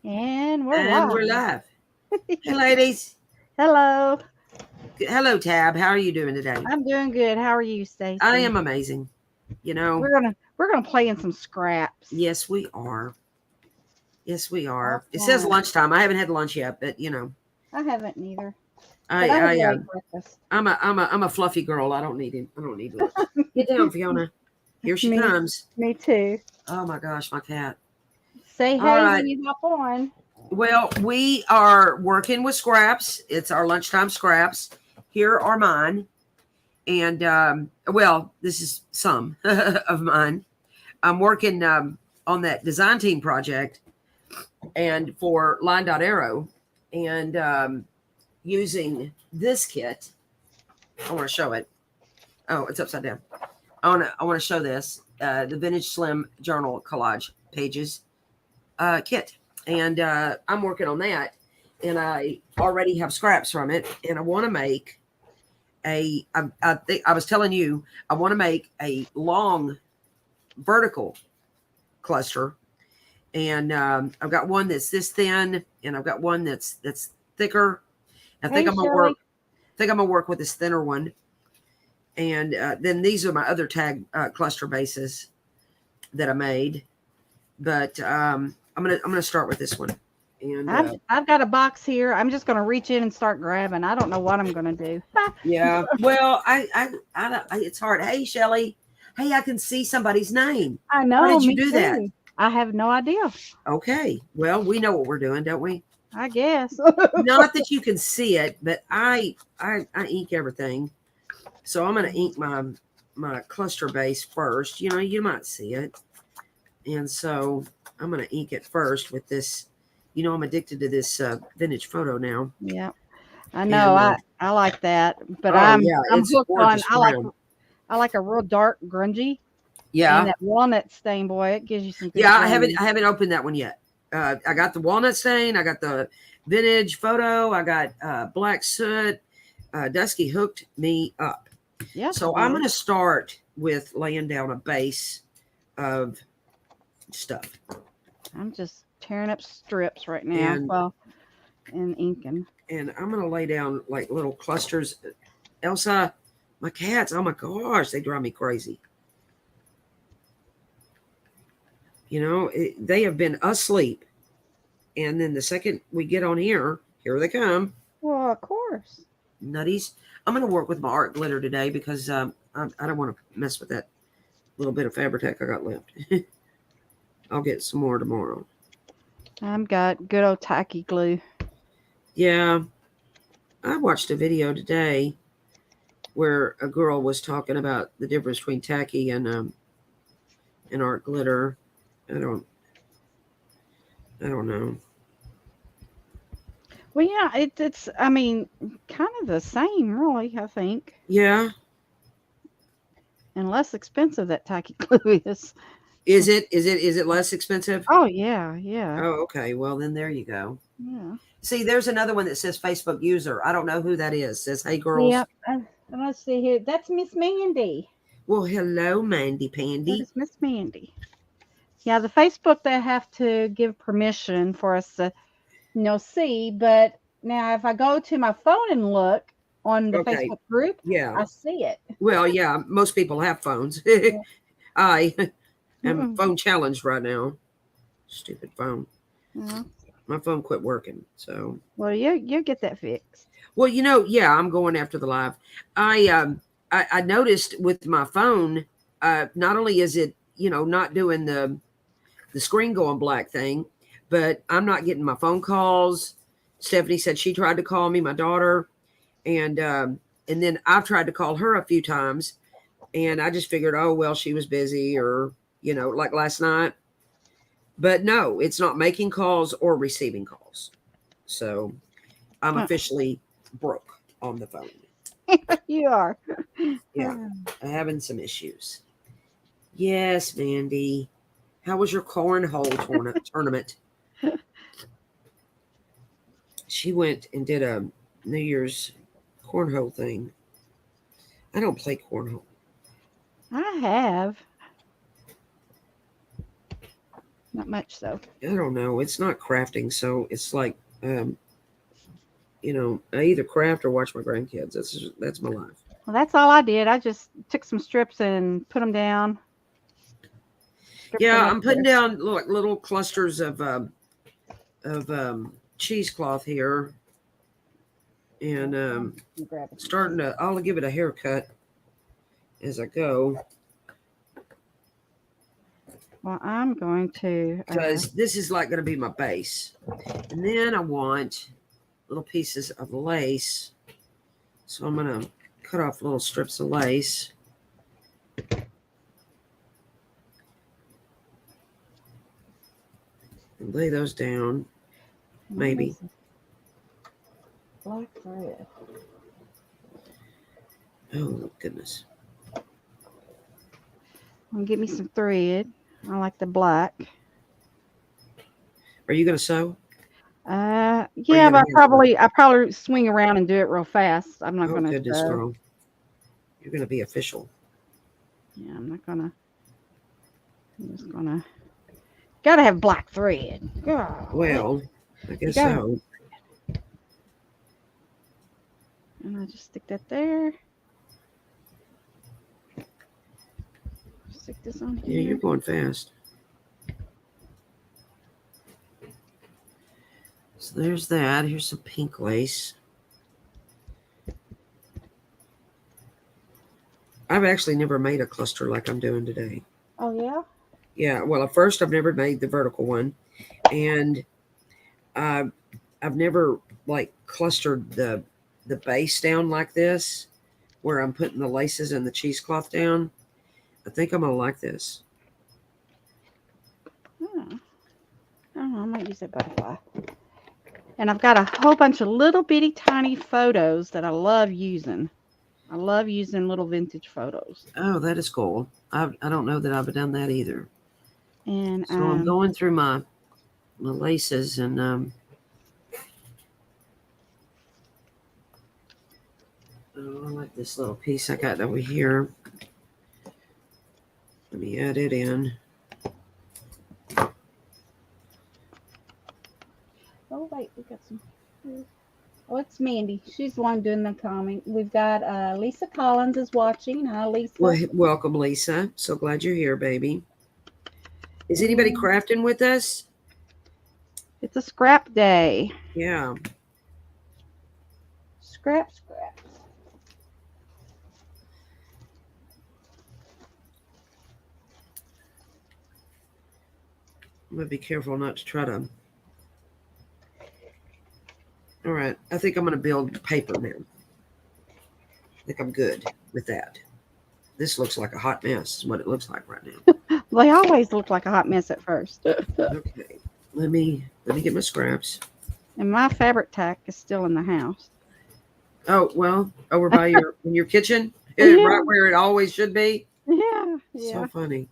And we're And we're live. live. Hey, ladies. Hello. Hello, Tab. How are you doing today? I'm doing good. How are you, I Stacy? am amazing. You know, We're gonna play in some scraps. yes, we are. Yes, we All are. It says fun. lunchtime. I haven't had lunch yet, but I haven't neither, but I, I had I, to uh, eat breakfast. I'm a fluffy girl. I don't need it. I don't need lunch. Get down, Fiona. Here she Me, comes. me too. Oh my gosh, my cat. Say All hey when right. you hop on. Well, we are working with scraps. It's our lunchtime scraps. Here are mine. And well, this is some of mine. I'm working on that design team project and for Line Dot Arrow and using this kit. I want to show it. Oh, it's upside down. I want to show this the Vintage Slim Journal Collage Pages kit, and I'm working on that, and I already have scraps from it, and I want to make I think I was telling you I want to make a long vertical cluster, and I've got one that's this thin, and I've got one that's thicker. I think Hey, I'm gonna work. Shirley. Think I'm gonna work with this thinner one, and then these are my other tag cluster bases that I made. But I'm gonna start with this one, and I've got a box here. I'm just gonna reach in and start grabbing. I don't know what I'm gonna do. yeah. Well, it's hard. Hey, Shelly. Hey, I can see somebody's name. I How know. did you Me do that? too. I have no idea. Okay. Well, we know what we're doing, don't we? I guess. Not that you can see it, but I ink everything. So I'm gonna ink my cluster base first. You know, you might see it. And so I'm gonna ink it first with this. You know, I'm addicted to this vintage photo now. Yeah. I know. And I like that, but oh I'm yeah, I'm it's hooked on. gorgeous brown. I like a real dark grungy, and Yeah, that walnut stain, boy, it gives you some good yeah. I haven't grain. I haven't opened that one yet. I got the walnut stain. I got the vintage photo. I got black soot. Dusky hooked me up. Yes, So it I'm did. going to start with laying down a base of stuff. I'm just tearing up strips right now. And Well, and inking. and I'm going to lay down like little clusters. Elsa, my cats, oh my gosh, they drive me crazy. You know, they have been asleep. And then the second we get on here they come. Well, of course. Nutties. I'm going to work with my art glitter today because I don't want to mess with that little bit of Fabri-Tac I got left. I'll get some more tomorrow. I've got good old tacky glue. Yeah, I watched a video today where a girl was talking about the difference between tacky and art glitter. I don't I don't know. Well, yeah, it's. I mean, kind of the same, really. I think, Yeah, and less expensive that tacky glue is. is it less expensive? Oh yeah, yeah, Oh, okay. Well, then there you go. yeah. See, there's another one that says Facebook user. I don't know who that is. Says, "Hey girls." Yep. And let's see here. That's Miss Mandy. Well, hello, Mandy That Pandy. is Miss Mandy. Yeah, the Facebook they have to give permission for us to see. But now if I go to my phone and look on the Okay. Facebook group, Yeah. I see it. Well, yeah. Most people have phones. Yeah. I am Mm-mm. phone challenged right now. Stupid phone. Yeah. My phone quit working. So, Well, you get that fixed. well, yeah, I'm going after the live. I I noticed with my phone, not only is it not doing the screen going black thing, but I'm not getting my phone calls. Stephanie said she tried to call me, my daughter, and then I've tried to call her a few times, and I just figured, oh well, she was busy, or like last night. But no, it's not making calls or receiving calls. So I'm Huh. officially broke on the phone. You are. Yeah, I'm having some issues. Yes, Mandy. How was your cornhole tournament? She went and did a New Year's cornhole thing. I don't play cornhole. I have. Not much so. I don't know. It's not crafting, so it's like, I either craft or watch my grandkids. That's my life. Well, that's all I did. I just took some strips and put them down. Stripped Yeah, them up I'm putting there. down like little clusters of cheesecloth here, and You grab it. starting to. I'll give it a haircut as I go Well, I'm going to. because this is like going to be my base, and then I want little pieces of lace. So I'm going to cut off little strips of lace. And lay those down, maybe. Black thread. Oh, goodness. Get me some thread. I like the black. Are you going to sew? Yeah, but I probably swing around and do it real fast. I'm not Oh, gonna. goodness, girl. You're going to be official. Yeah, I'm not gonna. I'm just gonna. Gotta have black thread. God. Well, I guess so. And I just stick that there. Stick this on here. Yeah, you're going fast. So there's that. Here's some pink lace. I've actually never made a cluster like I'm doing today. Oh, yeah? Yeah, well, at first I've never made the vertical one. And I've never like clustered the base down like this, where I'm putting the laces and the cheesecloth down. I think I'm going to like this. Oh. I don't know, I might use that butterfly. And I've got a whole bunch of little bitty tiny photos that I love using. I love using little vintage photos. Oh, that is cool. I don't know that I've done that either. And so I'm going through my laces and oh, I like this little piece I got over here. Let me add it in. oh wait, we got some. Oh, it's Mandy. She's the one doing the comment. We've got Lisa Collins is watching. Hi, Lisa. Well, welcome, Lisa. So glad you're here, baby. Is anybody crafting with us? It's a scrap day. Yeah. Scraps. I'm going to be careful not to try to. All right. I think I'm going to build paper now. I think I'm good with that. This looks like a hot mess, is what it looks like right now. They always look like a hot mess at first. Okay. Let me get my scraps. And my fabric tack is still in the house. Oh, well, over by your kitchen, Yeah. right where it always should be. Yeah. So funny.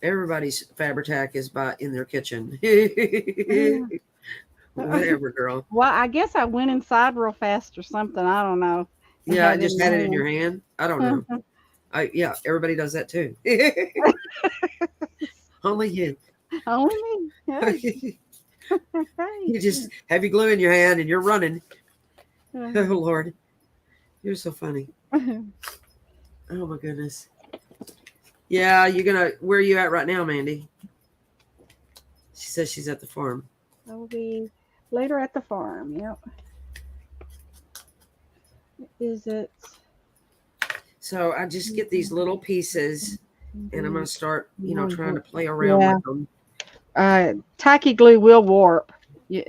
Everybody's fabric tack is in their kitchen. Yeah. Whatever, girl. Well, I guess I went inside real fast or something. I don't know. Yeah, I just had it in your hand. I don't know. Yeah, everybody does that too. Only you. Only me. Yeah. You just have your glue in your hand and you're running. Oh, Lord. You're so funny. Oh, my goodness. Yeah, where are you at right now, Mandy? She says she's at the farm. I will be later at the farm. Yep. Is it? So I just get these little pieces and I'm going to start, trying to play around with them. Tacky glue will warp.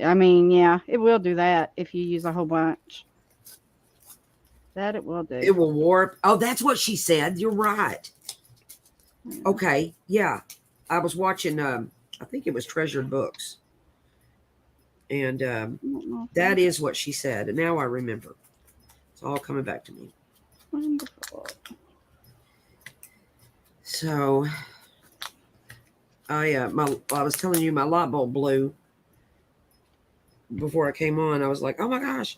I mean, yeah, it will do that if you use a whole bunch. That it will do. It will warp. Oh, that's what she said. You're right. Okay. Yeah. I was watching, I think it was Treasured Books. And that is what she said. And now I remember. It's all coming back to me. Wonderful. So I was telling you my light bulb blew before I came on. I was like, oh my gosh,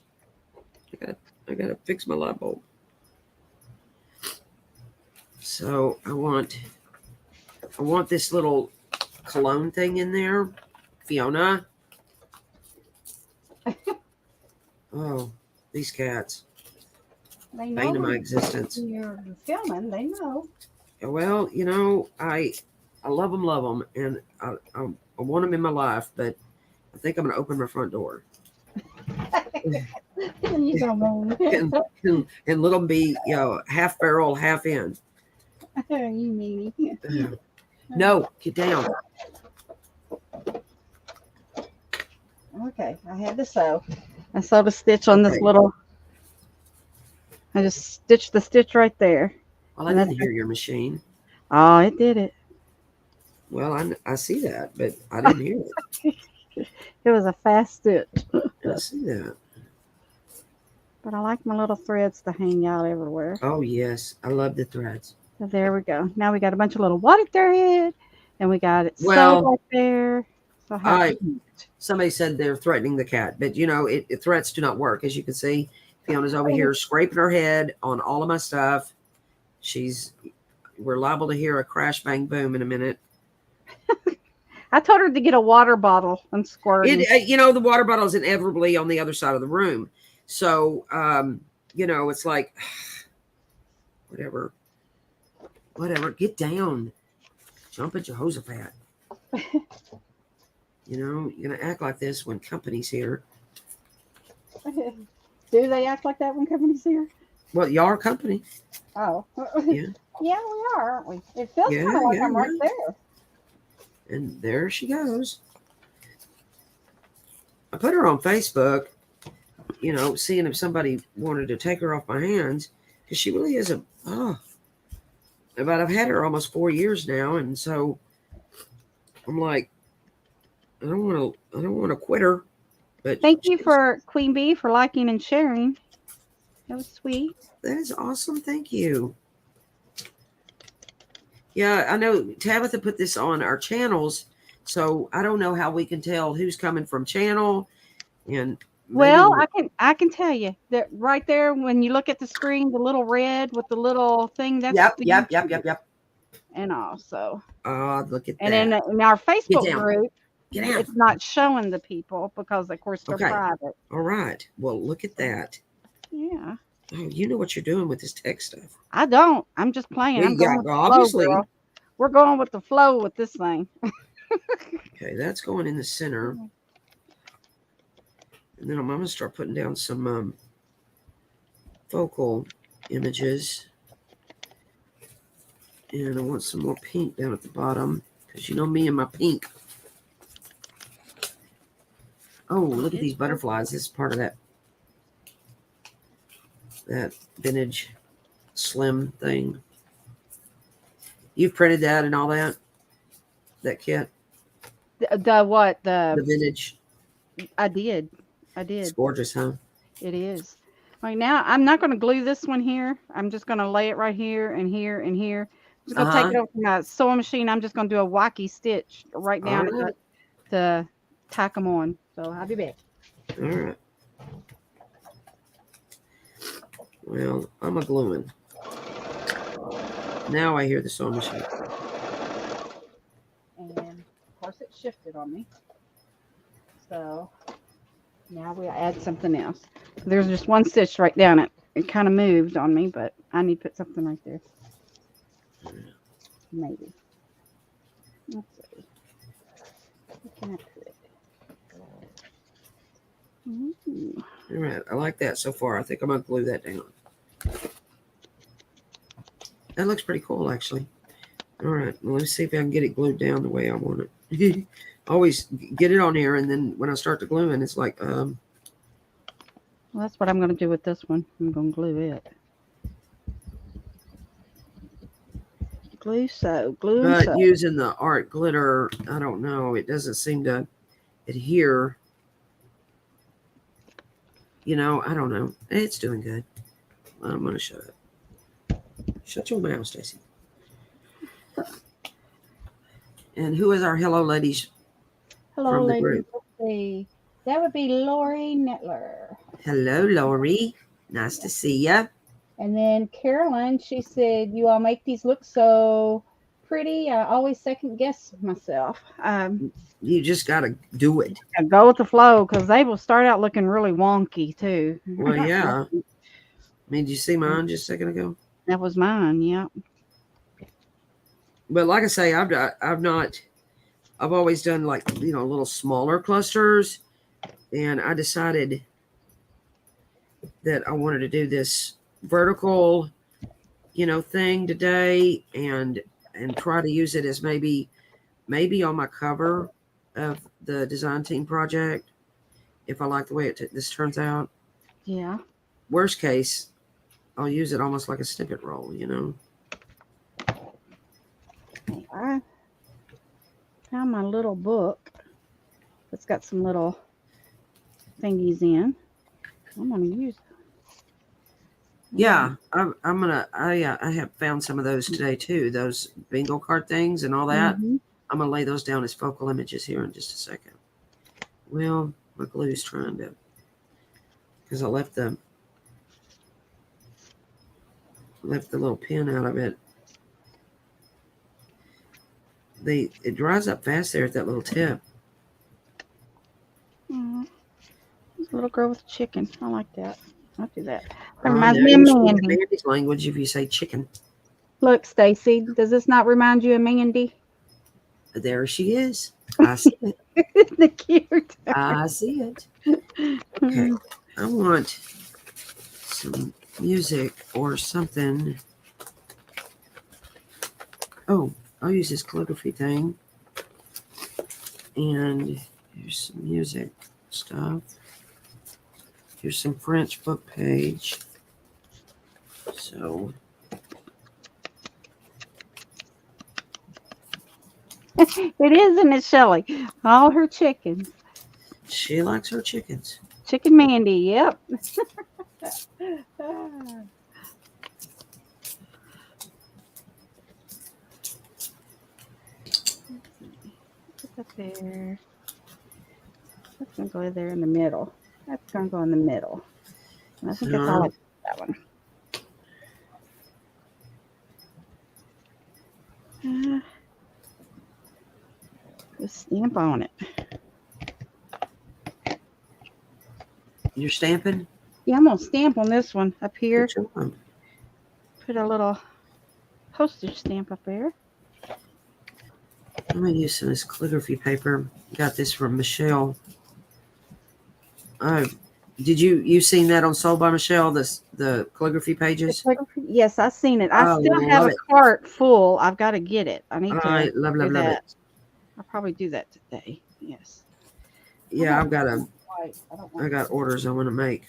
I gotta fix my light bulb. So I want I want this little cologne thing in there. Fiona. Oh, these cats. They know Bane of my when existence. you're filming. They know. Well, I love them, and I want them in my life, but I think I'm going to open my front door. You don't know. and let them be, half barrel, half in. You meanie. No, get down. Okay, I had to sew. I sewed a stitch on this Okay. little. I just stitched the stitch right there. Well, I And didn't that's hear your machine. oh, it did it. Well, I see that, but I didn't hear it. It was a fast stitch. I see that. But I like my little threads to hang out everywhere. Oh, yes. I love the threads. So there we go. Now we got a bunch of little water thread, and we got it sewed Well, right there. So how cute. Somebody said they're threatening the cat, but threats do not work. As you can see, Fiona's over here scraping her head on all of my stuff. We're liable to hear a crash, bang, boom in a minute. I told her to get a water bottle and squirt it. The water bottle is inevitably on the other side of the room. So, it's like, whatever, get down, jump at Jehoshaphat. You're going to act like this when company's here. Do they act like that when company's here? Well, y'all are company. Oh. Yeah. Yeah, we are, aren't we? It feels kind of like I'm right there. And there she goes. I put her on Facebook, seeing if somebody wanted to take her off my hands, because she really is but I've had her almost 4 years now, and so I'm like, I don't want to quit her. But thank you for Queen Bee for liking and sharing. That was sweet. That is awesome. Thank you. Yeah, I know Tabitha put this on our channels, so I don't know how we can tell who's coming from channel. And well, I can tell you that right there when you look at the screen, the little red with the little thing. That's yep. And also, look at that. And in our Facebook group, it's not showing the people because, of course, they're private. All right. Well, look at that. Yeah. Oh, you know what you're doing with this tech stuff. I don't. I'm just playing. I'm going with the obviously. Flow, girl. We're going with the flow with this thing. Okay, that's going in the center. And then I'm going to start putting down some focal images. And I want some more pink down at the bottom, because you know me and my pink. Oh, look at these butterflies. This is part of that vintage slim thing. You've printed that and all that kit? The what? The vintage. I did. It's gorgeous, huh? It is. Right now, I'm not going to glue this one here. I'm just going to lay it right here and here and here. I'm just going to take it over to my sewing machine. I'm just going to do a wacky stitch right down to tack them on. So I'll be back. All right. Well, I'm a gluing. Now I hear the sewing machine. And of course it shifted on me. So now we'll add something else. There's just one stitch right down it. It kind of moved on me, but I need to put something right there. Maybe. Let's see. What can I put? Ooh. All right. I like that so far. I think I'm going to glue that down. That looks pretty cool, actually. All right. Well, let's see if I can get it glued down the way I want it. Always get it on here, and then when I start to gluing, it's like, Well, that's what I'm going to do with this one. I'm going to glue it. Glue so. But using the art glitter, I don't know. It doesn't seem to adhere. I don't know. It's doing good. I'm going to shut up. Shut your mouth, Stacy. And who is our hello ladies? Hello, ladies. Let's see. That would be Lori Nettler. Hello, Lori. Nice to see ya. And then Carolyn, she said, you all make these look so pretty. I always second guess myself. You just got to do it. I go with the flow because they will start out looking really wonky too. Well, yeah. I mean, did you see mine just a second ago? That was mine. Yeah. But like I say, I've always done like, little smaller clusters, and I decided that I wanted to do this vertical, thing today, and try to use it as maybe on my cover of the design team project if I like the way this turns out. Yeah. Worst case, I'll use it almost like a snippet roll, I found my little book. It's got some little thingies in. I'm gonna use it. Yeah, I have found some of those today too. Those bingo card things and all that. Mm-hmm. I'm gonna lay those down as focal images here in just a second. Well, my glue's trying to, because I left the little pin out of it. It dries up fast there at that little tip. There's a little girl with chicken. I like that. I'll do that. That Oh, reminds no, me of you should use Mandy. Mandy's language if you say chicken. Look, Stacy, does this not remind you of Mandy? There she is. I see it. Isn't it cute? I see it. Okay, I want some music or something. Oh, I'll use this calligraphy thing. And here's some music stuff. Here's some French book page. So It is, isn't it, Shelley? All her chickens. she likes her chickens. Chicken Mandy, yep. Put that there. That's going to go there in the middle. That's going to go in the middle. And I think that's all I did with that one. Just stamp on it. You're stamping? Yeah, I'm going to stamp on this one up here. Which one? Put a little postage stamp up there. I'm going to use some of this calligraphy paper. Got this from Michelle. Did you seen that on Sold by Michelle? The calligraphy pages? Yes, I've seen it. I still have a cart full. I've got to get it. I need to. I love it. I'll probably do that today. Yes. Yeah, I got orders I want to make.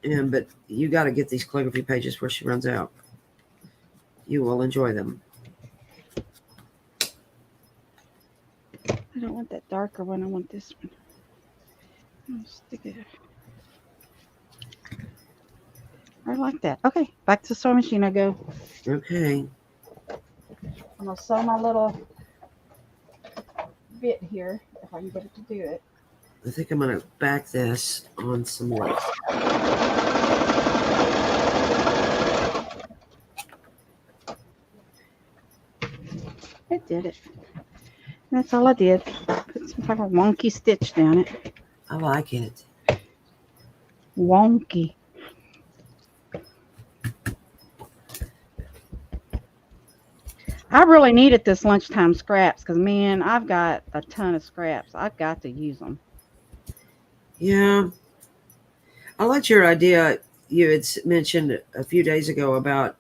But you got to get these calligraphy pages before she runs out. You will enjoy them. I don't want that darker one. I want this one. I'll stick it. I like that. Okay, back to the sewing machine I go. Okay. I'm going to sew my little bit here, if I can get it to do it. I think I'm going to back this on some lace. It did it. That's all I did. Put some type of wonky stitch down it. I like it. Wonky. I really needed this lunchtime scraps because, man, I've got a ton of scraps. I've got to use them. Yeah. I liked your idea you had mentioned a few days ago about,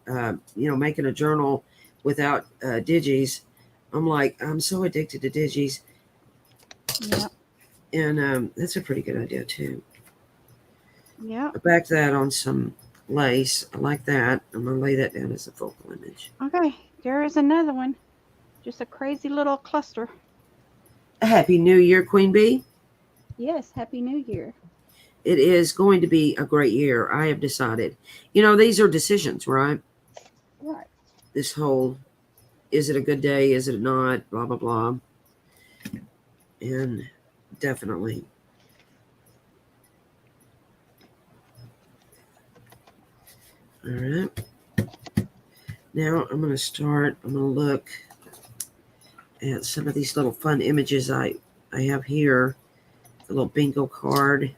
making a journal without digis. I'm so addicted to digis. Yeah. And that's a pretty good idea, too. Yeah. I backed that on some lace. I like that. I'm going to lay that down as a focal image. Okay. There is another one. Just a crazy little cluster. Happy New Year, Queen Bee. Yes. Happy New Year. It is going to be a great year. I have decided. These are decisions, right? Right. This whole, is it a good day? Is it not? Blah, blah, blah. And definitely. All right. Now I'm going to start. I'm going to look at some of these little fun images I have here. The little bingo card.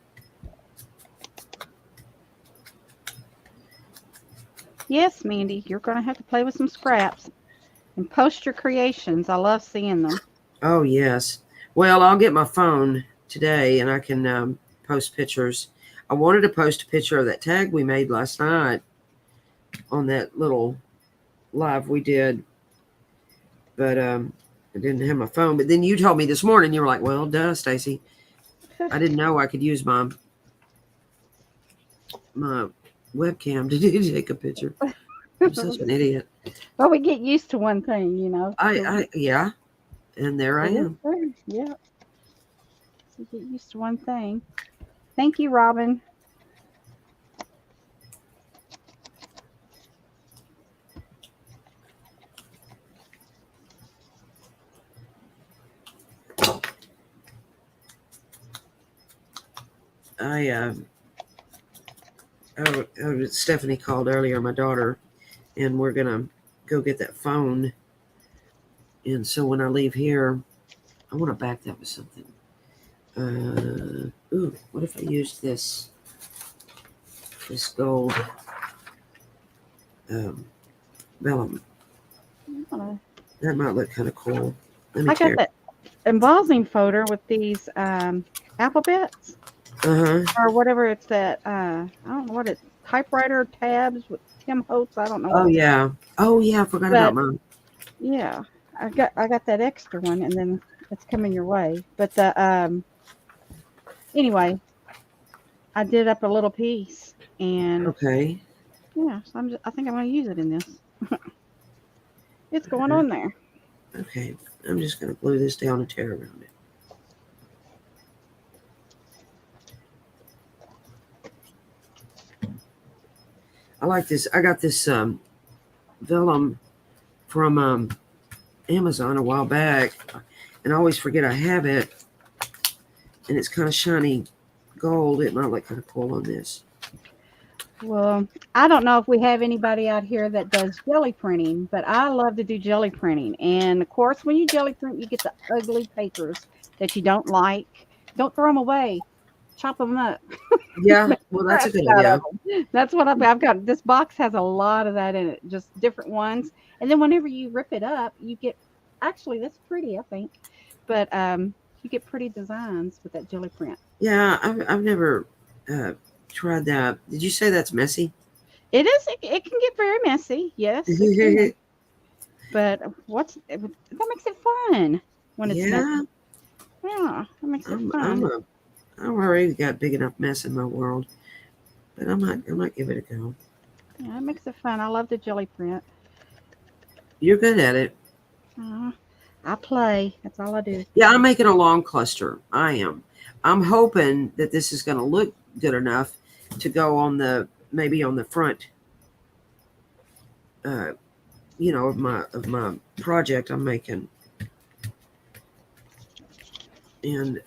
Yes, Mandy, you're going to have to play with some scraps and post your creations. I love seeing them. Oh, yes. Well, I'll get my phone today and I can post pictures. I wanted to post a picture of that tag we made last night on that little live we did, but I didn't have my phone. But then you told me this morning, you were like, well, duh, Stacy. I didn't know I could use my webcam to take a picture. I'm such an idiot. Well, we get used to one thing, you know. Yeah, and there I am. Yeah. We get used to one thing. Thank you, Robin. Stephanie called earlier, my daughter, and we're gonna go get that phone. And so when I leave here, I want to back that with something. Ooh, what if I use this gold vellum? That might look kind of cool. I got that embossing folder with these alphabets. Or whatever it's that I don't know what it's typewriter tabs with Tim Holtz. I don't know. Oh yeah. I forgot about mine. Yeah. I got that extra one and then it's coming your way. But the anyway, I did up a little piece and okay. Yeah, so I think I'm gonna use it in this. It's going on there. Okay. I'm just gonna glue this down and tear around it. I like this. I got this vellum from Amazon a while back, and I always forget I have it. And it's kind of shiny gold. It might look kind of cool on this. Well, I don't know if we have anybody out here that does jelly printing, but I love to do jelly printing. And of course, when you jelly print, you get the ugly papers that you don't like. Don't throw them away. Chop them up. Yeah, well, that's a good idea. That's what I've got. This box has a lot of that in it, just different ones. And then whenever you rip it up, you get actually that's pretty, I think. But you get pretty designs with that jelly print. Yeah, I've never tried that. Did you say that's messy? It is. It can get very messy. Yes. But that makes it fun when it's messy. Yeah, that makes it fun. I've already got big enough mess in my world, but I might give it a go. Yeah, it makes it fun. I love the jelly print. You're good at it. I play. That's all I do. Yeah, I'm making a long cluster. I am. I'm hoping that this is going to look good enough to go on maybe on the front. Of my project I'm making, and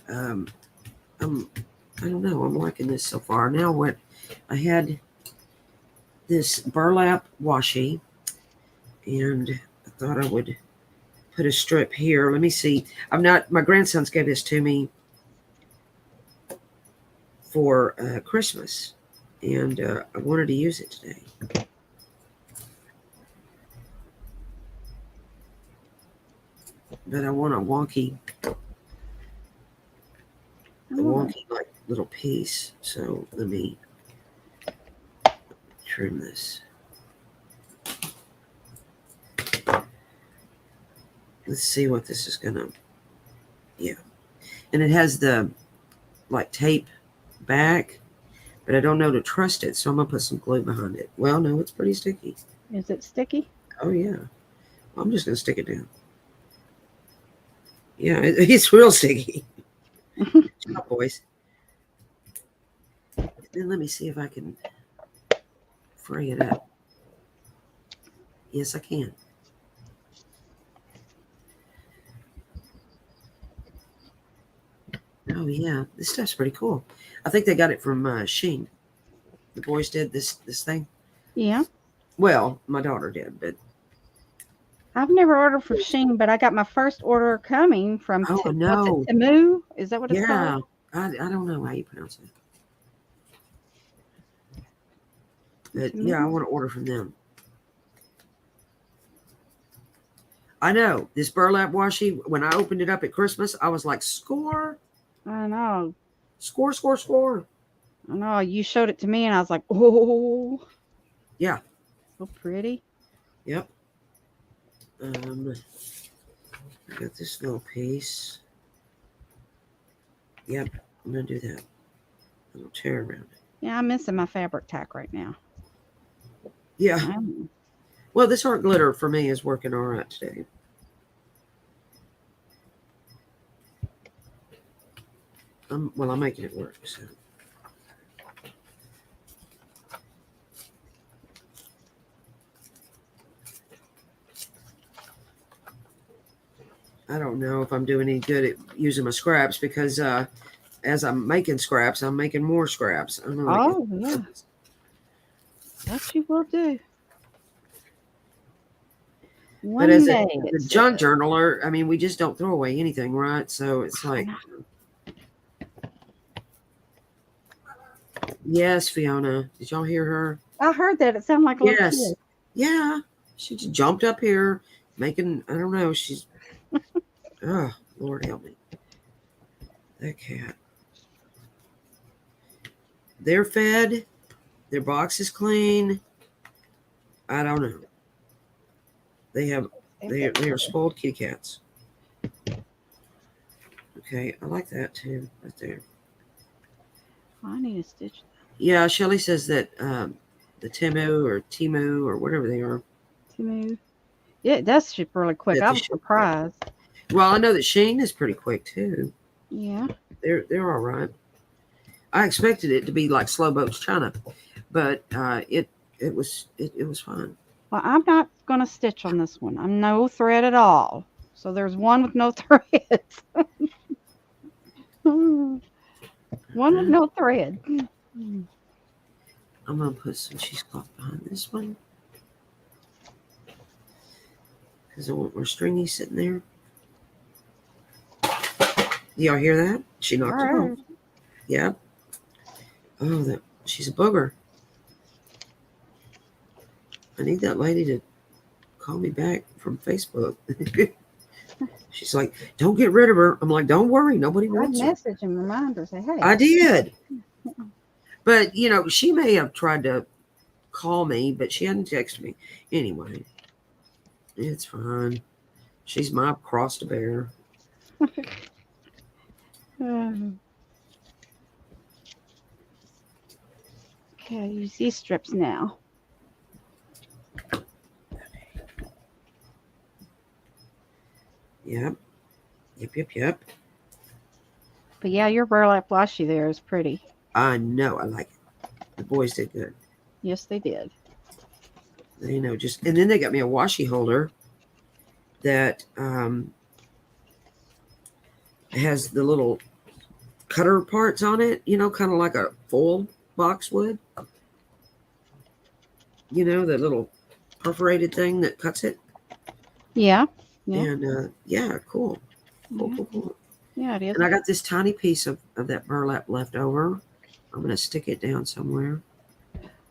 I don't know. I'm liking this so far. Now what I had this burlap washi, and I thought I would put a strip here. Let me see. My grandsons gave this to me for Christmas, and I wanted to use it today. But I want a wonky like little piece. So let me trim this. Let's see what this is gonna. Yeah, and it has the like tape back, but I don't know to trust it, so I'm gonna put some glue behind it. Well, no, it's pretty sticky. Is it sticky? Oh yeah. I'm just gonna stick it down. Yeah, it's real sticky. Job, boys. Then let me see if I can fray it up. Yes, I can. Oh yeah, this stuff's pretty cool. I think they got it from Sheen. The boys did this thing. Yeah. Well, my daughter did, but I've never ordered from Shein, but I got my first order coming from Oh, what's it? no. Temu? Is that what it's called? Yeah. I don't know how you pronounce it. But yeah, I Temu? want to order from them. I know this burlap washi. When I opened it up at Christmas, I was like, score, I know. score, score, score. I know. You showed it to me, and I was like, oh, Yeah. so pretty. Yep. I got this little piece. Yep. I'm gonna do that. A little chair around it. Yeah, I'm missing my fabric tack right now. Yeah. Um, Well, this art glitter for me is working all right today. I'm making it work. So. I don't know if I'm doing any good at using my scraps because as I'm making scraps, I'm making more scraps. I don't know. oh, yeah. That you will do. But as One day, it the junk says. journaler, I mean, we just don't throw away anything, right? So it's like, yes, Fiona. Did y'all hear her? I heard that. It sounded like a little Yes. kid. Yeah. She just jumped up here making, I don't know. She's, oh, Lord help me. That cat. They're fed. Their box is clean. I don't know. They are spoiled kitty cats. Okay, I like that too, right there. I need a stitch. Yeah, Shelly says that the Timu or whatever they are. Temu. Yeah, it does ship really quick. that I they was ship. surprised. Well, I know that Shane is pretty quick too. Yeah. They're all right. I expected it to be like Slow Boats China, but it was fine. Well, I'm not going to stitch on this one. I'm no thread at all. So there's one with no threads. One with no thread. I'm gonna put some cheesecloth behind this one because I want more stringy sitting there. Y'all hear that? She knocked it off. Yeah. Oh, that she's a booger. I need that lady to call me back from Facebook. She's like, don't get rid of her. I'm like, don't worry, nobody I'd wants her. message and remind her, say, hey. I did. But, you know, she may have tried to call me, but she hadn't texted me. Anyway, it's fine. She's my cross to bear. Okay, use these strips now. Yep. Yep. But yeah, your burlap washi there is pretty. I know. I like it. The boys did good. Yes, they did. They know just, and then they got me a washi holder that has the little cutter parts on it, you know, kind of like a foil box would. You know, the little perforated thing that cuts it. Yeah. And yeah, cool. Yeah, it is. And I got this tiny piece of that burlap left over. I'm going to stick it down somewhere.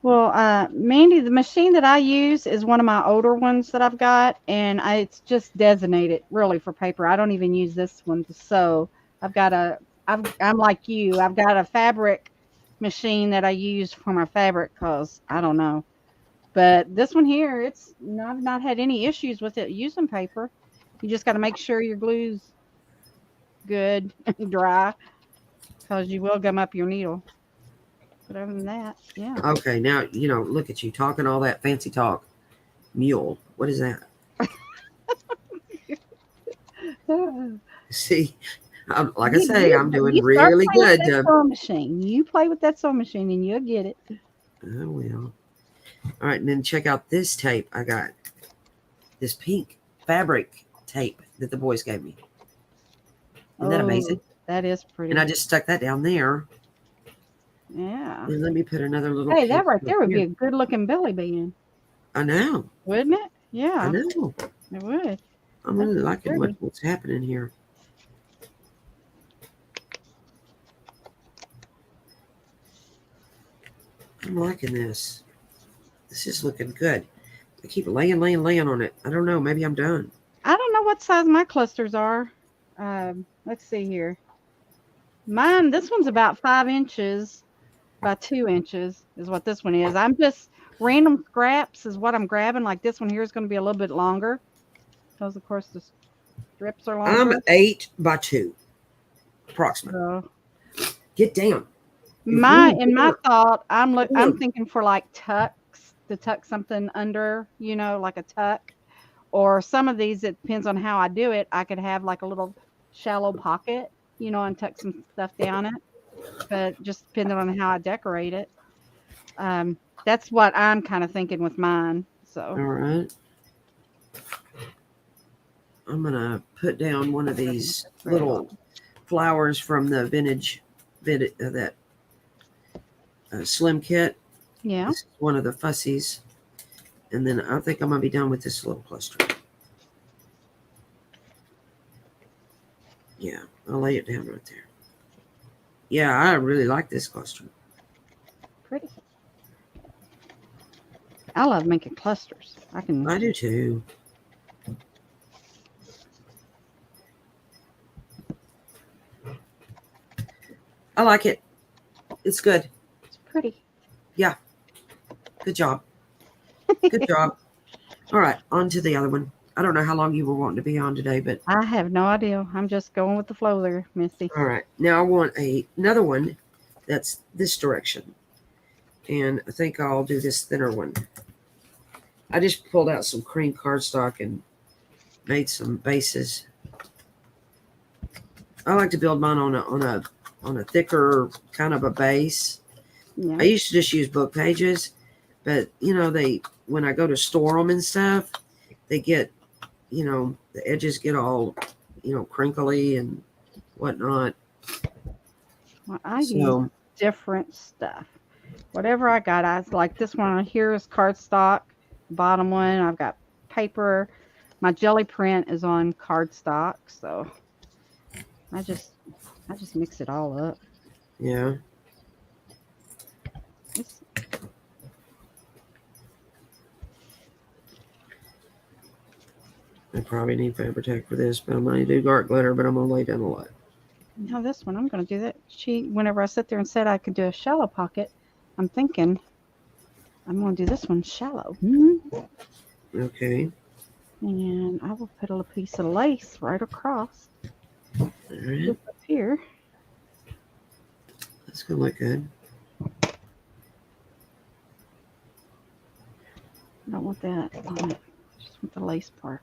Well, Mandy, the machine that I use is one of my older ones that I've got, and it's just designated really for paper. I don't even use this one to sew. I'm like you. I've got a fabric machine that I use for my fabric because I don't know. But this one here, I've not had any issues with it using paper. You just got to make sure your glue's good and dry because you will gum up your needle. But other than that, yeah. Okay, now, you know, look at you talking all that fancy talk. Mule. What is that? See, like I say, I'm doing really good. Sewing machine. You play with that sewing machine and you'll get it. I will. All right, and then check out this tape I got. This pink fabric tape that the boys gave me. Isn't that amazing? That is pretty. And I just stuck that down there. Yeah. And let me put another little. Hey, that right there would be a good looking belly band. I know. Wouldn't it? Yeah. I know. It would. I'm That's really liking pretty. what's happening here. I'm liking this. This is looking good. I keep laying on it. I don't know. Maybe I'm done. I don't know what size my clusters are. Let's see here. Mine, this one's about 5 inches by 2 inches is what this one is. I'm just random scraps is what I'm grabbing. Like this one here is going to be a little bit longer because, of course, the strips are I'm longer. 8 by 2, approximately. So Get down. my Ooh, in my thought, I'm warm. thinking for like tucks to tuck something under, like a tuck. Or some of these, it depends on how I do it. I could have like a little shallow pocket, and tuck some stuff down it. But just depending on how I decorate it. That's what I'm kind of thinking with mine. All So right. I'm gonna put down one of these little flowers from the vintage that slim kit. yeah, This is one of the fussies, and then I think I'm gonna be done with this little cluster. Yeah, I'll lay it down right there. Yeah, I really like this cluster. pretty. I love making clusters. I can. I do too. I like it. It's good. It's pretty. Yeah, good job. Good job. All right, on to the other one. I don't know how long you were wanting to be on today, but I have no idea. I'm just going with the flow there, Missy. all right. Now I want another one that's this direction, and I think I'll do this thinner one. I just pulled out some cream cardstock and made some bases. I like to build mine on a thicker kind of a base. Yeah. I used to just use book pages, but they when I go to store them and stuff, they get the edges get all crinkly and whatnot. Well, I use So different stuff. Whatever I got, I like this one on here is cardstock. Bottom one, I've got paper. My jelly print is on cardstock, so I just mix it all up. yeah, It's, I probably need Fabri-Tac for this, but I'm gonna do dark glitter, but I'm gonna lay down a lot. now this one, I'm going to do that. Whenever I sit there and said I could do a shallow pocket, I'm thinking I'm going to do this one shallow. Okay. And I will put a little piece of lace right across All right. up here. That's gonna look good. I don't want that on it. Just want the lace part.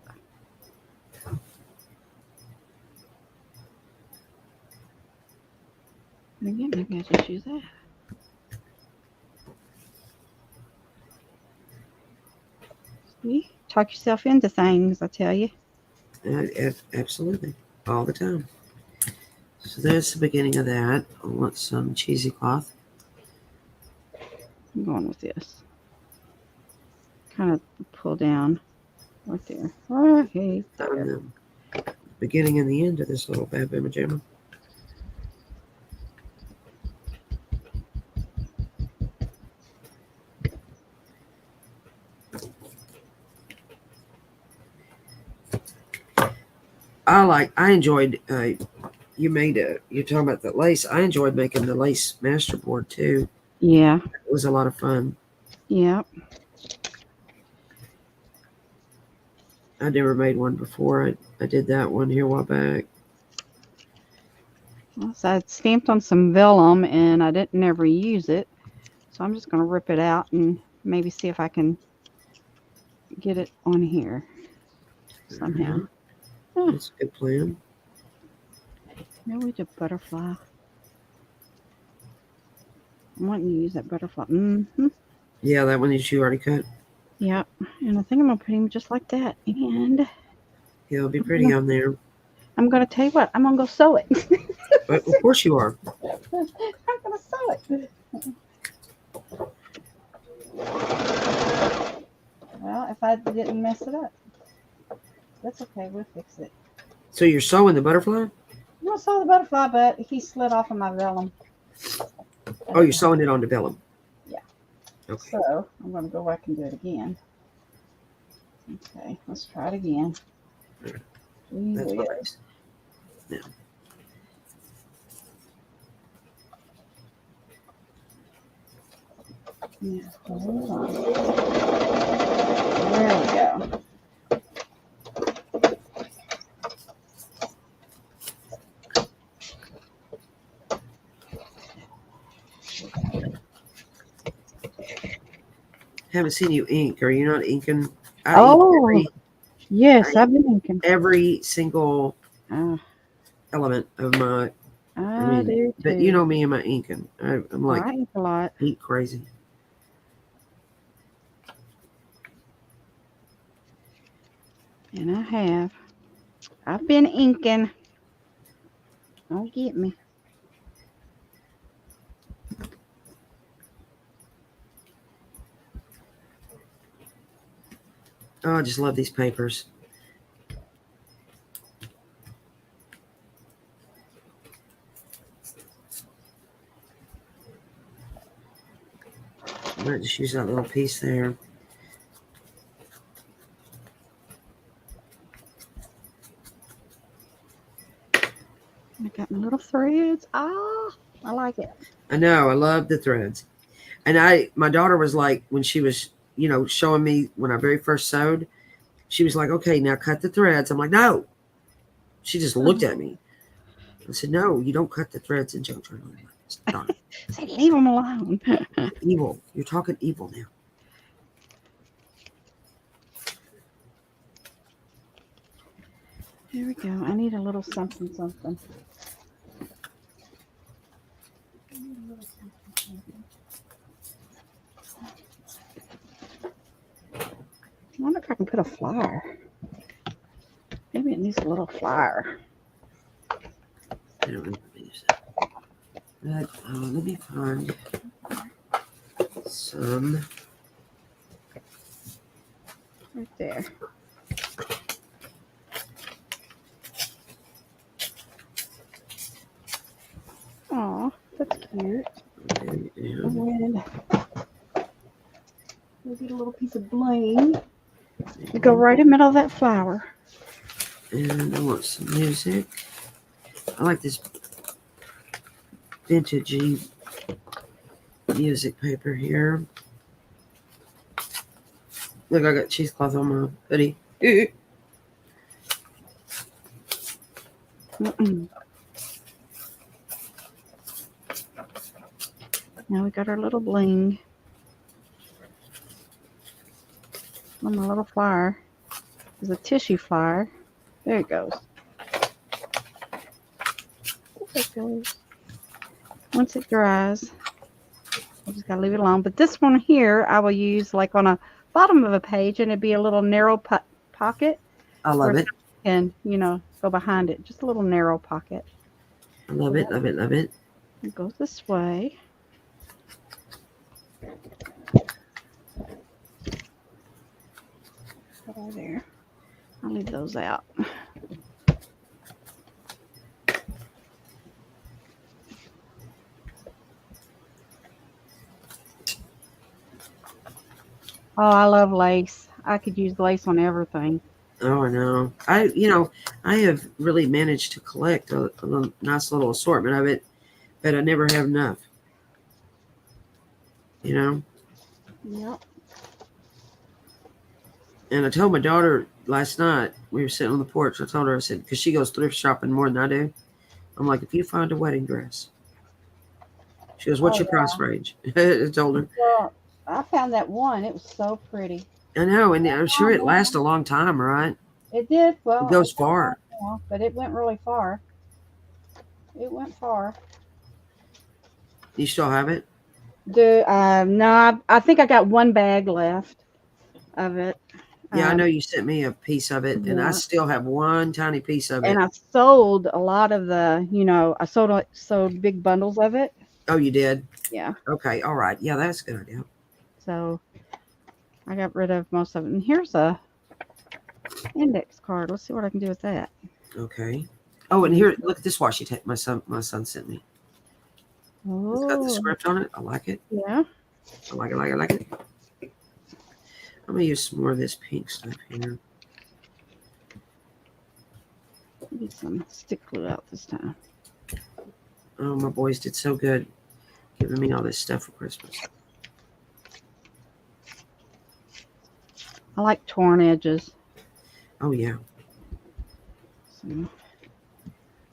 And again, maybe I just use that. See? Talk yourself into things, I tell you. Absolutely, all the time. So that's the beginning of that. I want some cheesy cloth. I'm going with this. Kind of pull down right there. Right there. On the beginning and the end of this little bad bimma jamma. I enjoyed you're talking about the lace. I enjoyed making the lace masterboard too. Yeah. It was a lot of fun. Yeah. I never made one before. I did that one here a while back. Well, so I stamped on some vellum and I didn't never use it. So I'm just going to rip it out and maybe see if I can get it on here somehow. That's a good plan. Maybe we do butterfly. I'm wanting to use that butterfly. Mm-hmm. Yeah, that one that you already cut. Yep. And I think I'm going to put him just like that. And Yeah, it'll be pretty on there. I'm going to tell you what, I'm going to go sew it. But of course you are. I'm going to sew it. Well, if I didn't mess it up. That's okay. We'll fix it. So you're sewing the butterfly? I saw the butterfly, but he slid off of my vellum. Oh, you're sewing it onto vellum. Yeah. Okay. So I'm going to go back and do it again. Okay, let's try it again. That's nice. Yeah. Yeah, hold on. There we go. Haven't seen you ink. Are you not inking? Yes, I've been thinking. Every single element of my. I do too. But you know me and my inking. I'm like I ink a lot. ink crazy. And I have. I've been inking. Don't get me. Oh, I just love these papers. I might just use that little piece there. I got my little threads. I like it. I know. I love the threads. And my daughter was like, when she was, showing me when I very first sewed, she was like, okay, now cut the threads. I'm like, no. She just looked at me. I said, no, you don't cut the threads in junk journal. Say, leave them alone. Evil. You're talking evil now. Here we go. I need a little something, something. I wonder if I can put a flyer. Maybe it needs a little flyer. I don't know if use that. But, let me find some. Right there. Aw, that's cute. And we'll get a little piece of bling. You go right in the middle of that flower. And I want some music. I like this vintagey music paper here. Look, I got cheesecloth on my hoodie. Now we got our little bling on my little flower. There's a tissue flower. There it goes. There it goes. Once it dries, I just gotta leave it alone. But this one here, I will use like on a bottom of a page, and it'd be a little narrow pocket. I love it. And go behind it. Just a little narrow pocket. I love it. Love it. Love it. It goes this way. Right there. I'll leave those out. Oh, I love lace. I could use lace on everything. Oh, I know. I have really managed to collect a nice little assortment of it, but I never have enough. Yep. And I told my daughter last night, we were sitting on the porch, I told her, I said, because she goes thrift shopping more than I do. I'm like, if you find a wedding dress. She goes, what's your price range? I told her. Well, I found that one. It was so pretty. I know, and I'm sure it lasts a long time, right? It did. Well, it goes far. But it went really far. It went far. You still have it? No, I think I got one bag left of it. Yeah, I know you sent me a piece of it, and I still have one tiny piece of it. And I sold a lot of the, I sold big bundles of it. Oh, you did? Yeah. Okay, all right. Yeah, that's a good idea. So I got rid of most of it. And here's a Index card. Let's see what I can do with that. Okay. Oh, and here, look at this washi tape. My son sent me. It's got the Oh, script on it. I like it. yeah. I like it. Like it. I'm gonna use some more of this pink stuff here. Get some stick glue out this time. Oh, my boys did so good giving me all this stuff for Christmas. I like torn edges. Oh yeah. So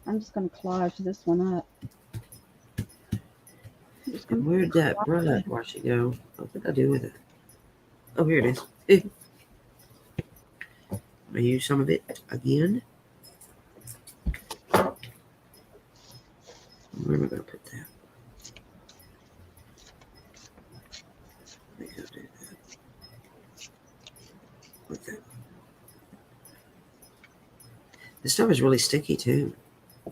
I'm just going to collage this one up. And where'd that washi go? What did I do with it? Oh, here it is. I use some of it again. Where am I going to put that? Let me go do that. Like that. This stuff is really sticky too.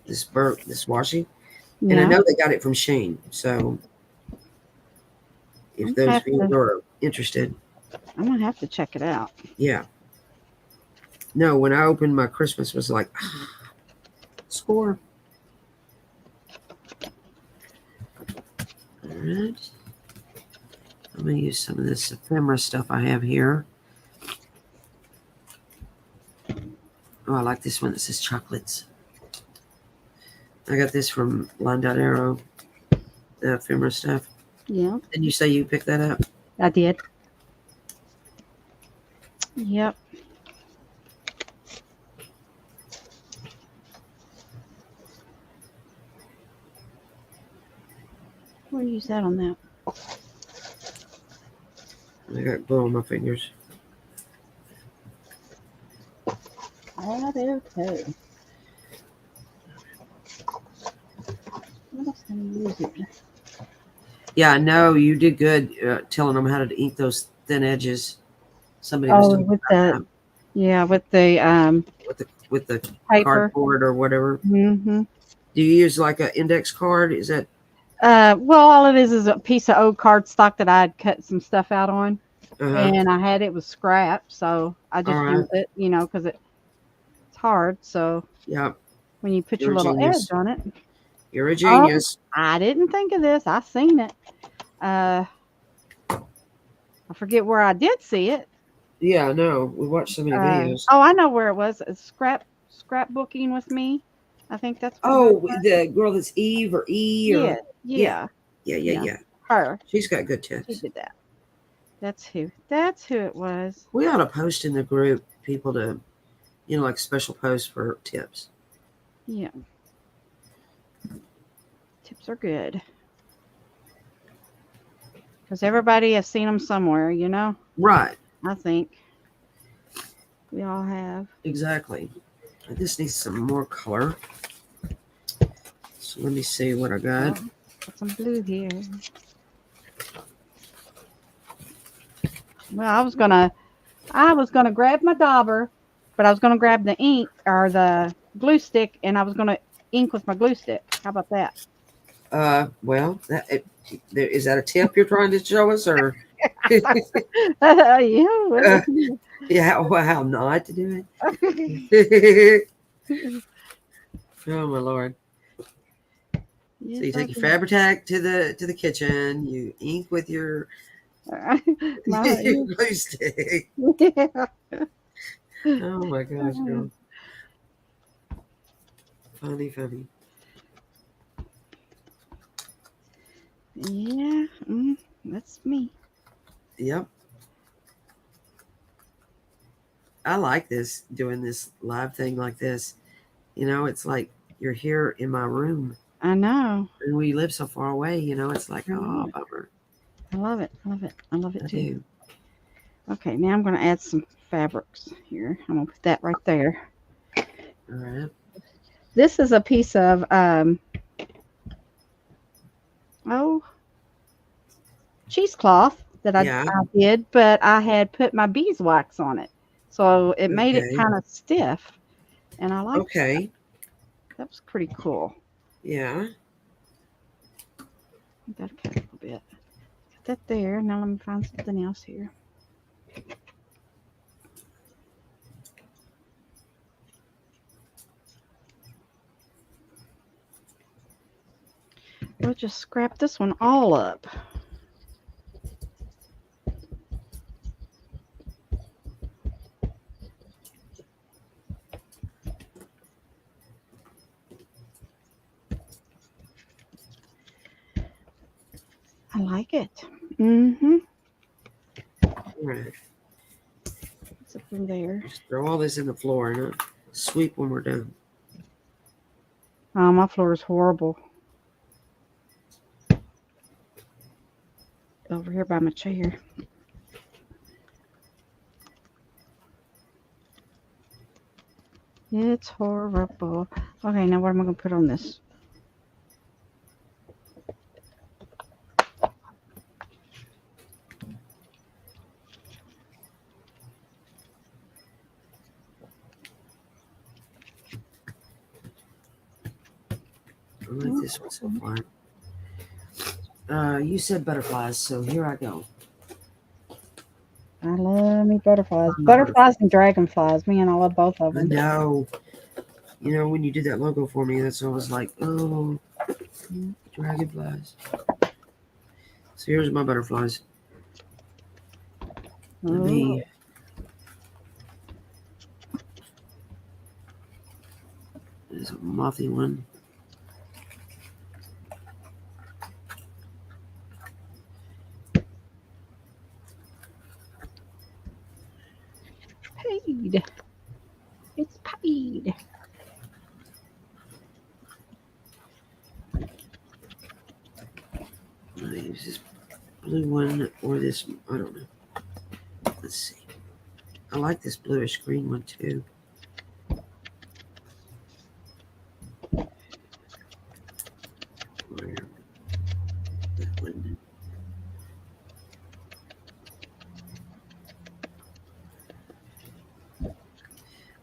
This washi. Yeah. And I know they got it from Shane. So if those of you are interested, I'm going to have to check it out. Yeah. No, when I opened my Christmas was like, score. All right. I'm going to use some of this ephemera stuff I have here. Oh, I like this one that says chocolates. I got this from Line Dot Arrow, the ephemera stuff. Yeah. Didn't you say you picked that up? I did. Yep. We'll use that on that. I got glue on my fingers. Okay. What else can I use it? Yeah, I know you did good telling them how to ink those thin edges. Somebody was talking with about the that. Yeah, with the paper. cardboard or whatever. Mm-hmm. Do you use like an index card? Is that? Well, all it is a piece of old cardstock that I had cut some stuff out on, and I had it with scrap, so I just used it, because it's hard. So yeah, when you put your little edge on it, you're a genius. I didn't think of this. I seen it. I forget where I did see it. Yeah, no, we watched so many videos. Oh, I know where it was. It's scrapbooking with me. I think that's. The girl that's Eve or E or yeah. Her. She's got good tips. She did that. That's who it was. We ought to post in the group people to, like special posts for tips. Yeah. Tips are good. Because everybody has seen them somewhere, Right. I think. We all have. Exactly. I just need some more color. So let me see what I got. Got some blue here. Well, I was gonna grab my dauber, but I was gonna grab the ink or the glue stick, and I was gonna ink with my glue stick. How about that? Well, is that a tip you're trying to show us, or? Yeah. How not to do it? Oh my Lord! Yes, so you take your Fabri-Tac to the kitchen. You ink with your glue stick. Yeah. Oh my gosh, girl! Funny. Yeah, that's me. Yep. I like doing this live thing like this. It's like you're here in my room. I know. And we live so far away, it's like, oh, bummer. I love it. I love it too. Do. Okay, now I'm going to add some fabrics here. I'm going to put that right there. All right. This is a piece of, cheesecloth that I did, but I had put my beeswax on it. So it made it kind of stiff. And I like that. That was pretty cool. Yeah. I got to cut a little bit. Put that there. Now let me find something else here. We'll just scrap this one all up. I like it. Mm-hmm. All right. It's up in there. Just throw all this in the floor and sweep when we're done. Oh, my floor is horrible. Over here by my chair. It's horrible. Okay, now what am I going to put on this? I like this one so far. You said butterflies, so here I go. I love me butterflies. Butterflies and dragonflies. Man, I love both of them. No. You know, when you did that logo for me, that's always like, oh, dragonflies. So here's my butterflies. Let me. There's a mothy one. Paid. It's paid. Use this blue one or this. I don't know. Let's see. I like this bluish green one too. Where? That one.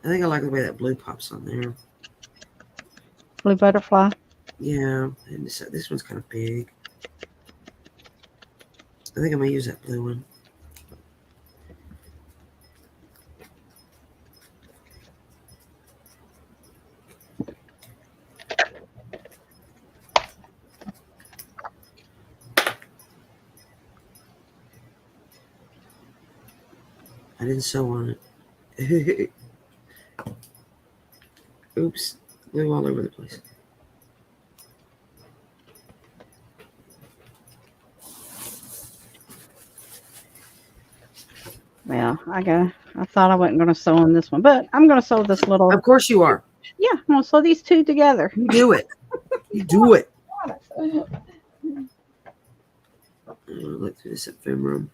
I think I like the way that blue pops on there. Blue butterfly. Yeah, and this one's kind of big. I think I'm gonna use that blue one. I didn't sew on it. Oops, glue all over the place. Well, I thought I wasn't going to sew on this one, but I'm going to sew this little. Of course you are. Yeah, I'm going to sew these two together. You do it. You do it. Look through this ephemerum.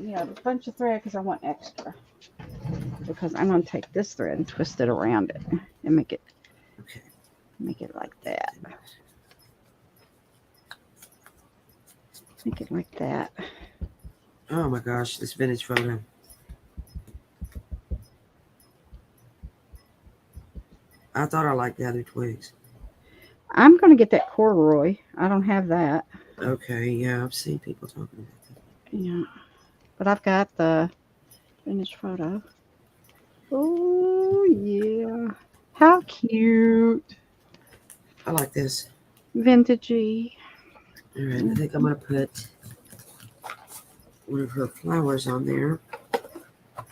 Yeah, a bunch of thread because I want extra. Because I'm going to take this thread and twist it around it and make it like that. Make it like that. Oh my gosh, this vintage photo. I thought I liked the other twigs. I'm going to get that corduroy. I don't have that. Okay, yeah, I've seen people talking about that. Yeah, but I've got the vintage photo. Oh, yeah. How cute. I like this. Vintagey. All right, I think I'm going to put one of her flowers on there.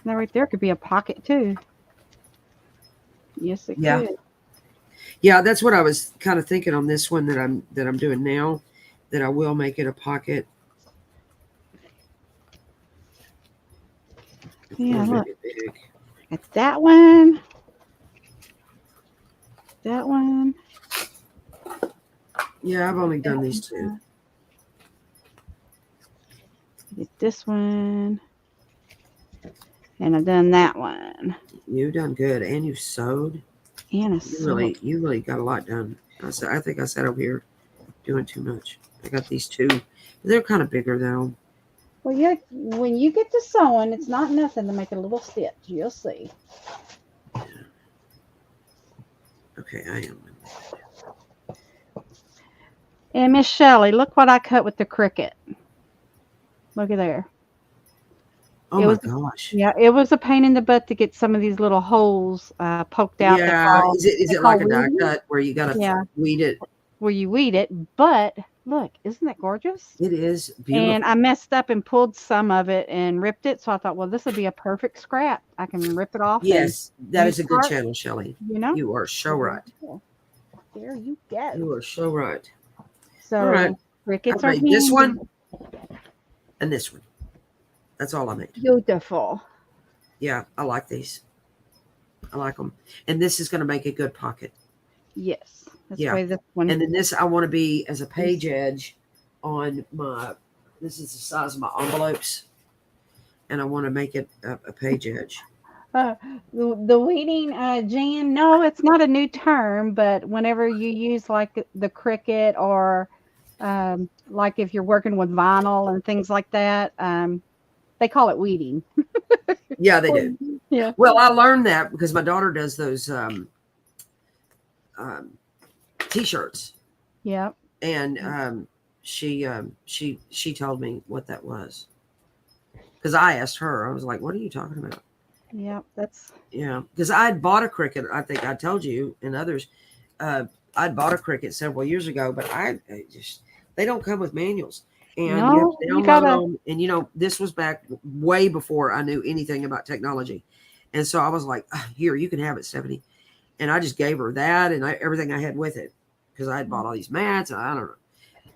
Now, right there could be a pocket, too. Yes, it could. Yeah, that's what I was kind of thinking on this one that I'm doing now, that I will make it a pocket. Yeah, look. Got that one. That one. Yeah, I've only done these two. Get this one. And I've done that one. You've done good, and you sewed. And You really got a lot done. I think I sat over here doing too much. I got these two. They're kind of bigger though. Well, yeah, when you get to sewing, it's not nothing to make a little stitch. You'll see. Okay, I am. And Miss Shelley, look what I cut with the Cricut. Look at there. Oh It my was, gosh. yeah, it was a pain in the butt to get some of these little holes poked out. Yeah. Is They it call like a die weeding. cut where you gotta Yeah, weed it? where you weed it. But look, isn't that gorgeous? It is And I beautiful. messed up and pulled some of it and ripped it. So I thought, well, this would be a perfect scrap. I can rip it off and Yes, that use is a good parts, channel, Shelley. you know. You are so There right. you go. There you go. You are so right. All right. So I crickets are made this handy. one and this one. That's all I made. Beautiful. Yeah, I like these. I like them. And this is going to make a good pocket. Yes. That's Yeah. why this one And then this I want to be as a is. page edge on my, this is the size of my envelopes. And I want to make it a page edge. Uh, the weeding, Jan, no, it's not a new term, but whenever you use like the cricket or like if you're working with vinyl and things like that, they call it weeding. Yeah, they do. Yeah. Well, I learned that because my daughter does those um, t-shirts. Yeah. And she told me what that was. Because I asked her, I was like, what are you talking about? Yeah. That's. Yeah, because I had bought a cricket. I think I told you and others. I'd bought a cricket several years ago, but I just, they don't come with manuals. And you have No, to you download gotta. them. And, this was back way before I knew anything about technology. And so I was like, here, you can have it, Stephanie. And I just gave her that and everything I had with it because I had bought all these mats. And I don't know.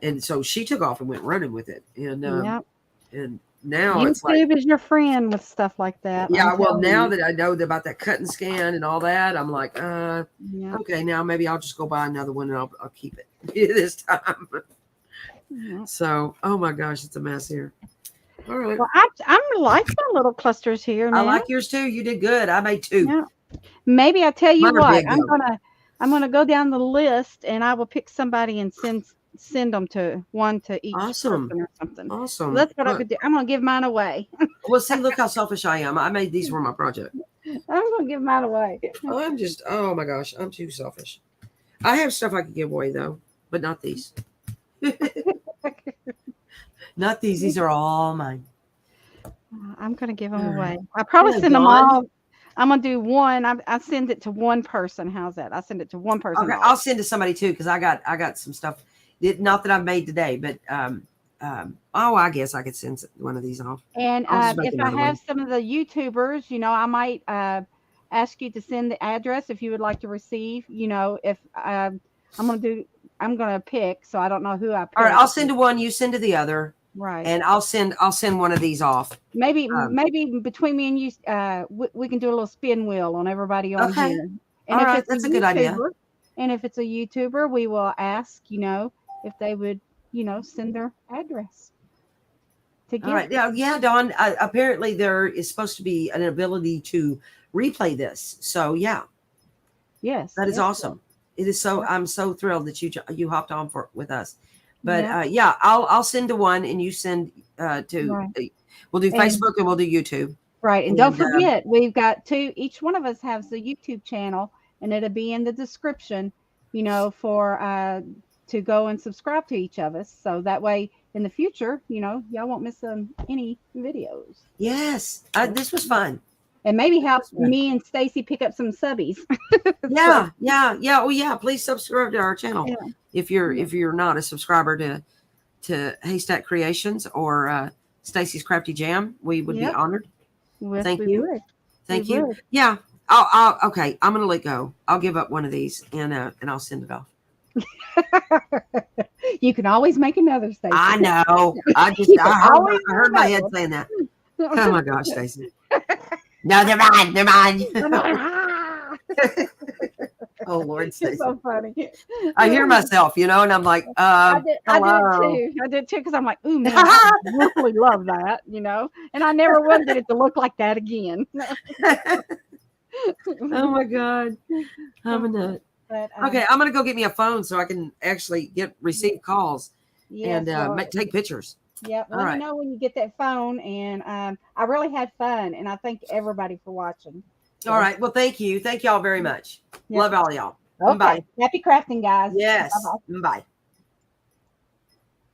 And so she took off and went running with it. Yeah. And now it's like, YouTube is your friend with stuff like that. I'm yeah, well, telling now you. that I know about that cut and scan and all that, I'm like, Yeah. okay, now maybe I'll just go buy another one and I'll keep it this time. Yeah. So, oh my gosh, it's a mess here. All right. Well, I'm like my little clusters here I now. like yours too. You did good. I made 2. Yeah. Maybe I tell you Mine are what, big though. I'm gonna go down the list and I will pick somebody and send them to one to each Awesome. person or something. So Awesome. that's what I could do. I'm gonna give mine away. Well, see, look how selfish I am. I made these for my project. I'm gonna give mine away. I'm just, oh my gosh, I'm too selfish. I have stuff I could give away though, but not these. Not these. These are all mine. I'm gonna give them away. I probably Hello, send them Dawn. all. I'm gonna do one. I send it to one person. How's that? I send it to one person. Okay, I'll send to somebody too because I got some stuff. Not that I've made today, but I guess I could send one of these off. And I'll just make if I another have one. some of the YouTubers, I might ask you to send the address if you would like to receive. If I'm gonna pick, so I don't know who I pick. All right, I'll send to one. You send to the other. Right. And I'll send one of these off. Maybe between me and you, we can do a little spin wheel on everybody on Okay. here. And all right, that's a good idea. And if it's a YouTuber, we will ask, if they would, send their address. All right. Yeah, Dawn. Apparently, there is supposed to be an ability to replay this. So yeah. Yes. That is awesome. It is so. I'm so thrilled that you hopped on with us. But I'll send to one, and you send to. Right. We'll do Facebook and we'll do YouTube. Right, and don't forget, we've got 2. Each one of us has the YouTube channel, and it'll be in the description. For to go and subscribe to each of us, so that way in the future, y'all won't miss any videos. Yes, this was fun. And maybe help me and Stacy pick up some subbies. Yeah. Oh yeah. Please subscribe to our channel. Yeah. If you're not a subscriber to Haystack Creations or Stacy's Crafty Jam, we would be honored. Thank you. Thank you. Yeah. I'll okay. I'm gonna let go. I'll give up one of these and I'll send it off. You can always make another, Stacy. I know. I heard my head saying that. Oh my gosh, Stacy. No, they're mine. They're mine. Oh Lord, Stacy. So funny. I hear myself, and I'm like, I did too, because I'm like, ooh man, I really love that, and I never wanted it to look like that again. Oh my God, I'm a nut. But, okay, I'm gonna go get me a phone so I can actually receive calls and take pictures. Yep. Let me know when you get that phone, and I really had fun, and I thank everybody for watching. All right. Well, thank you. Thank y'all very much. Yep. Love all y'all. Okay. Bye. Happy crafting, guys. Yes. Bye-bye. Bye.